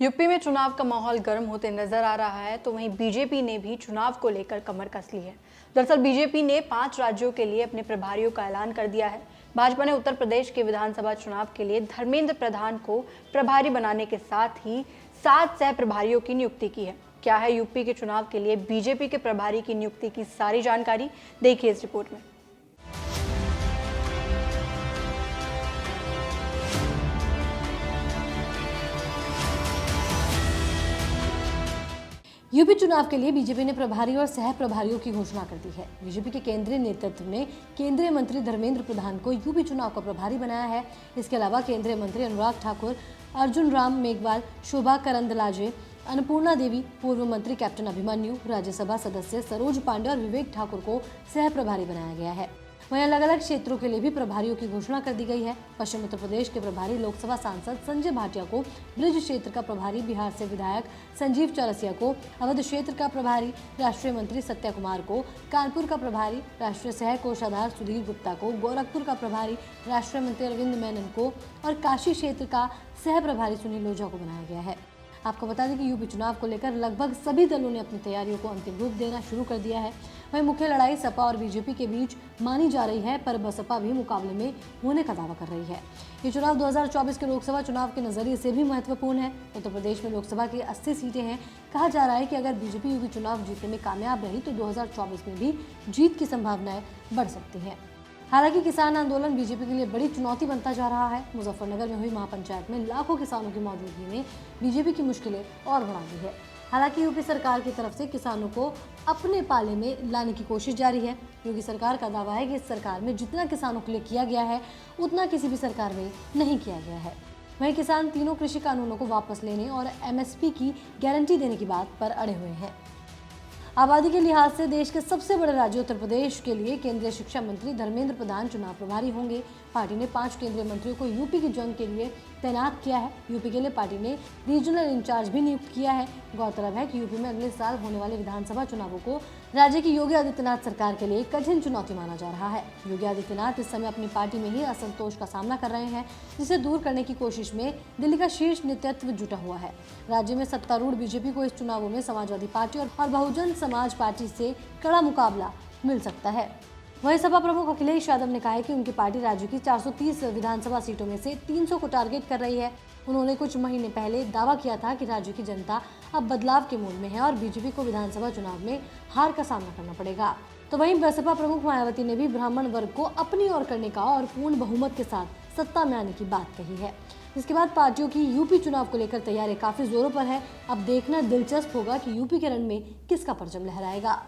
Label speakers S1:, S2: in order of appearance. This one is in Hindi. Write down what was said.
S1: यूपी में चुनाव का माहौल गर्म होते नजर आ रहा है, तो वहीं बीजेपी ने भी चुनाव को लेकर कमर कस ली है। दरअसल बीजेपी ने 5 राज्यों के लिए अपने प्रभारियों का ऐलान कर दिया है। भाजपा ने उत्तर प्रदेश के विधानसभा चुनाव के लिए धर्मेंद्र प्रधान को प्रभारी बनाने के साथ ही 7 सह प्रभारियों की नियुक्ति की है। क्या है यूपी के चुनाव के लिए बीजेपी के प्रभारी की नियुक्ति की सारी जानकारी, देखिए इस रिपोर्ट में।
S2: यूपी चुनाव के लिए बीजेपी ने प्रभारी और सह प्रभारियों की घोषणा कर दी है। बीजेपी के केंद्रीय नेतृत्व ने केंद्रीय मंत्री धर्मेंद्र प्रधान को यूपी चुनाव का प्रभारी बनाया है। इसके अलावा केंद्रीय मंत्री अनुराग ठाकुर, अर्जुन राम मेघवाल, शोभा करंदलाजे, अन्नपूर्णा देवी, पूर्व मंत्री कैप्टन अभिमन्यु, राज्यसभा सदस्य सरोज पांडे और विवेक ठाकुर को सह प्रभारी बनाया गया है। वहीं अलग अलग क्षेत्रों के लिए भी प्रभारियों की घोषणा कर दी गई है। पश्चिम उत्तर प्रदेश के प्रभारी लोकसभा सांसद संजय भाटिया को ब्रिज क्षेत्र का प्रभारी, बिहार से विधायक संजीव चौरसिया को अवध क्षेत्र का प्रभारी, राष्ट्रीय मंत्री सत्या कुमार को कानपुर का प्रभारी, राष्ट्रीय सह कोषाधार सुधीर गुप्ता को गोरखपुर का प्रभारी, राष्ट्रीय मंत्री अरविंद मेनन को और काशी क्षेत्र का सह प्रभारी सुनील ओझा को बनाया गया है। आपको बता दें कि यूपी चुनाव को लेकर लगभग सभी दलों ने अपनी तैयारियों को अंतिम रूप देना शुरू कर दिया है। वहीं मुख्य लड़ाई सपा और बीजेपी के बीच मानी जा रही है, पर बसपा भी मुकाबले में होने का दावा कर रही है। ये चुनाव 2024 के लोकसभा चुनाव के नजरिए से भी महत्वपूर्ण है। उत्तर प्रदेश में लोकसभा की 80 सीटें हैं। कहा जा रहा है कि अगर बीजेपी यूपी चुनाव जीतने में कामयाब रही तो 2024 में भी जीत की संभावनाएं बढ़ सकती हैं। हालांकि किसान आंदोलन बीजेपी के लिए बड़ी चुनौती बनता जा रहा है। मुजफ्फरनगर में हुई महापंचायत में लाखों किसानों की मौजूदगी ने बीजेपी की मुश्किलें और बढ़ा दी है। हालांकि यूपी सरकार की तरफ से किसानों को अपने पाले में लाने की कोशिश जारी है। योगी सरकार का दावा है कि इस सरकार में जितना किसानों के लिए किया गया है उतना किसी भी सरकार में नहीं किया गया है। वहीं किसान तीनों कृषि कानूनों को वापस लेने और एमएसपी की गारंटी देने की बात पर अड़े हुए हैं। आबादी के लिहाज से देश के सबसे बड़े राज्य उत्तर प्रदेश के लिए केंद्रीय शिक्षा मंत्री धर्मेंद्र प्रधान चुनाव प्रभारी होंगे। पार्टी ने 5 केंद्रीय मंत्रियों को यूपी की जंग के लिए तैनात किया है। यूपी के लिए पार्टी ने रीजनल इंचार्ज भी नियुक्त किया है। गौरतलब है कि यूपी में अगले साल होने वाले विधानसभा चुनावों को राज्य की योगी आदित्यनाथ सरकार के लिए कठिन चुनौती माना जा रहा है। योगी आदित्यनाथ इस समय अपनी पार्टी में ही असंतोष का सामना कर रहे हैं, जिसे दूर करने की कोशिश में दिल्ली का शीर्ष नेतृत्व जुटा हुआ है। राज्य में सत्तारूढ़ बीजेपी को इस चुनावों में समाजवादी पार्टी और बहुजन समाज पार्टी से कड़ा मुकाबला मिल सकता है। वहीं सपा प्रमुख अखिलेश यादव ने कहा है कि उनकी पार्टी राज्य की 430 विधानसभा सीटों में से 300 को टारगेट कर रही है। उन्होंने कुछ महीने पहले दावा किया था कि राज्य की जनता अब बदलाव के मूड में है और बीजेपी को विधानसभा चुनाव में हार का सामना करना पड़ेगा। तो वहीं बसपा प्रमुख मायावती ने भी ब्राह्मण वर्ग को अपनी ओर करने का और पूर्ण बहुमत के साथ सत्ता में आने की बात कही है। इसके बाद पार्टियों की यूपी चुनाव को लेकर तैयारी काफी जोरों पर है। अब देखना दिलचस्प होगा कि यूपी के रण में किसका परचम लहराएगा।